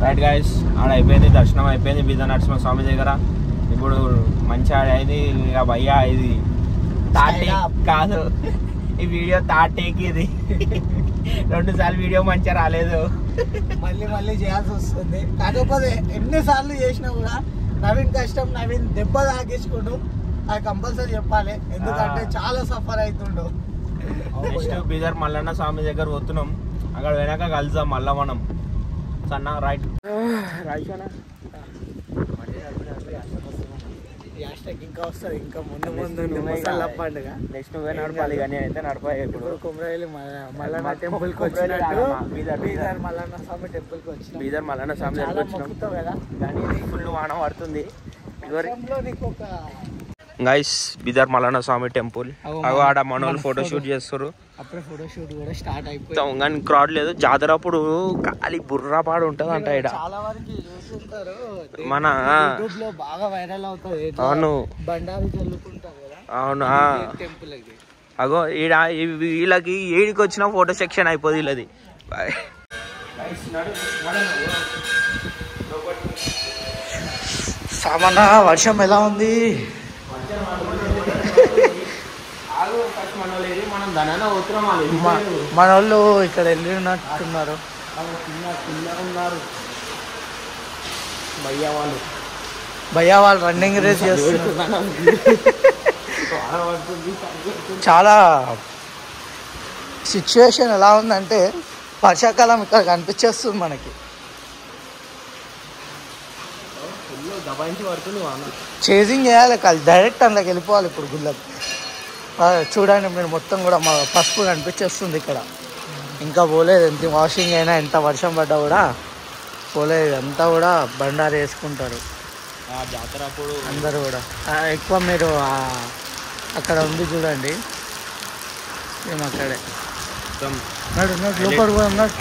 Right guys, ఆడ అయిపోయింది, దర్శనం అయిపోయింది బీద నరసింహ స్వామి దగ్గర. ఇప్పుడు మంచిగా అయింది. ఇక భయ్యా ఇది తాటే కాదు, ఈ వీడియో తాటేకి ఇది 2 సార్లు వీడియో మంచిగా రాలేదు, మళ్ళీ చేయాల్సి వస్తుంది. కాకపోతే ఎన్నిసార్లు చేసినా కూడా నవీన్ కష్టం, నవీన్ దెబ్బ తాకించుకుంటూ అది కంపల్సరీ చెప్పాలి. ఎందుకంటే చాలా సఫర్ అవుతుండు. నెక్స్ట్ బీదర్ మల్లన్న స్వామి దగ్గర పోతున్నాం. అక్కడ వెనక కలుద్దాం మళ్ళా మనం. సన్న రైట్ ఇంకా వస్తుంది, ఇంకా ముందు పండుగ. నెక్స్ట్ నువ్వే నడపాలి, కానీ అయితే నడపాలి. ఇప్పుడు కుమ్రాయిలు మల్లన్న టెంపుల్ కి వచ్చినట్టు బీదర్ మల్లన్న స్వామి టెంపుల్ కి వచ్చిన బీదర్ మల్లన్న స్వామి దగ్గర మొక్కుతావు కదా, కానీ ఫుల్ వాన పడుతుంది. నీకు ఒక గైస్ బీదర్ మల్లన్న స్వామి టెంపుల్, ఆడ మనోళ్ళు ఫోటోషూట్ చేస్తారు. అప్పుడే ఫోటోషూట్ కూడా స్టార్ట్ అయిపోయింది, కానీ క్రౌడ్ లేదు. జాతర అప్పుడు ఖాళీ బుర్రాపాడు ఉంటది అంట. ఇక్కడ చాలా వరకు చూస్తుంటారు, మన యూట్యూబ్ లో బాగా వైరల్ అవుతుంది. అవును, బండారు చల్లుకుంటారు కదా. అవును. టెంపుల్ అగో ఈడ వీళ్ళకి ఏడికి వచ్చిన ఫోటో సెక్షన్ అయిపోదు వీళ్ళది. సామాన వర్షం ఎలా ఉంది? మన వాళ్ళు ఇక్కడ వెళ్ళినట్టున్నారు. భయ్యా వాళ్ళు రన్నింగ్ రేస్ చేస్తున్నారు. చాలా సిచ్యువేషన్ ఎలా ఉందంటే వర్షాకాలం ఇక్కడ కనిపించేస్తుంది మనకి. చేజింగ్ చేయాలి, డైరెక్ట్ అందులోకి వెళ్ళిపోవాలి ఇప్పుడు గుళ్ళకి. చూడండి మీరు, మొత్తం కూడా మా పసుపు కనిపించేస్తుంది ఇక్కడ. ఇంకా పోలేదు, ఎంత వాషింగ్ అయినా ఎంత వర్షం పడ్డా కూడా పోలేదు. అంతా కూడా బండారు వేసుకుంటారు జాతర అప్పుడు అందరూ కూడా. ఎక్కువ మీరు అక్కడ ఉంది చూడండి, మేము అక్కడే లోపల ఉన్నాడు.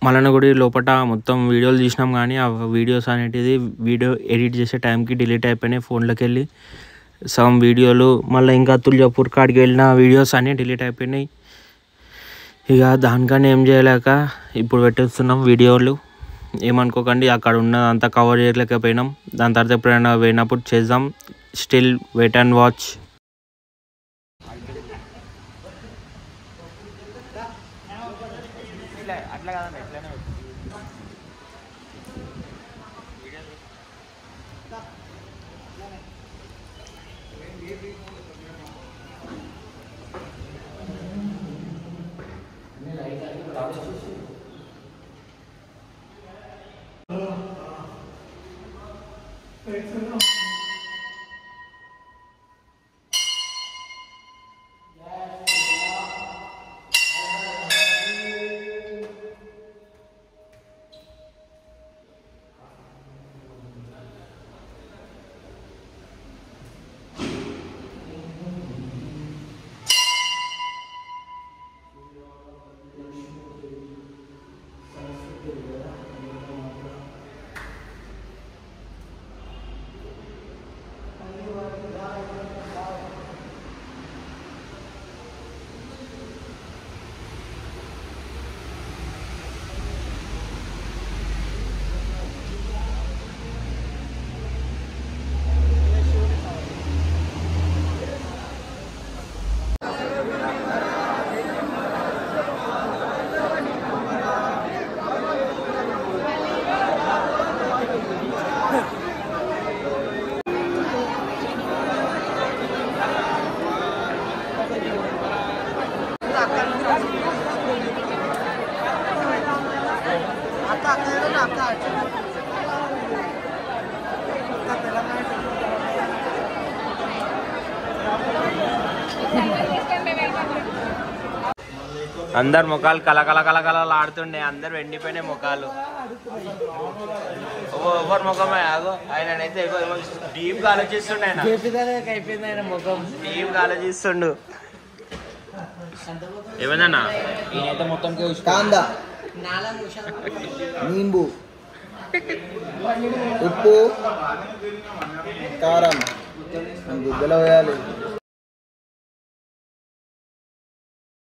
మల్లన్న గుడి లోపల మొత్తం వీడియోలు తీసినాం, కానీ ఆ వీడియోస్ అనేటిది వీడియో ఎడిట్ చేసే టైంకి డిలీట్ అయిపోయినాయి ఫోన్లోకి వెళ్ళి. సమ్ వీడియోలు మళ్ళీ ఇంకా తుల్జాపూర్ కాడికి వెళ్ళిన వీడియోస్ అన్నీ డిలీట్ అయిపోయినాయి. ఇక దానికన్నా ఏం చేయలేక ఇప్పుడు పెట్టేస్తున్నాం వీడియోలు. ఏమనుకోకండి, అక్కడ ఉన్నదంతా కవర్ చేయలేకపోయినాం. దాని తర్వాత ఎప్పుడైనా పోయినప్పుడు చేద్దాం. Still wait and watch. అందరు ముఖాలు కలకల ఆడుతుండే, అందరు ఎండిపోయినాయి ముఖాలు. ఎవరు ముఖమే ఆగో, ఆయనైతే డీప్ గా ఆలోచిస్తుండే, ఆయన డీప్ గా ఆలోచిస్తుండు. ఏమైందన్నా ఈయనైతే మొత్తం కాందా, నింబు, ఉప్పు, కారం గుడ్డలో వేయాలి.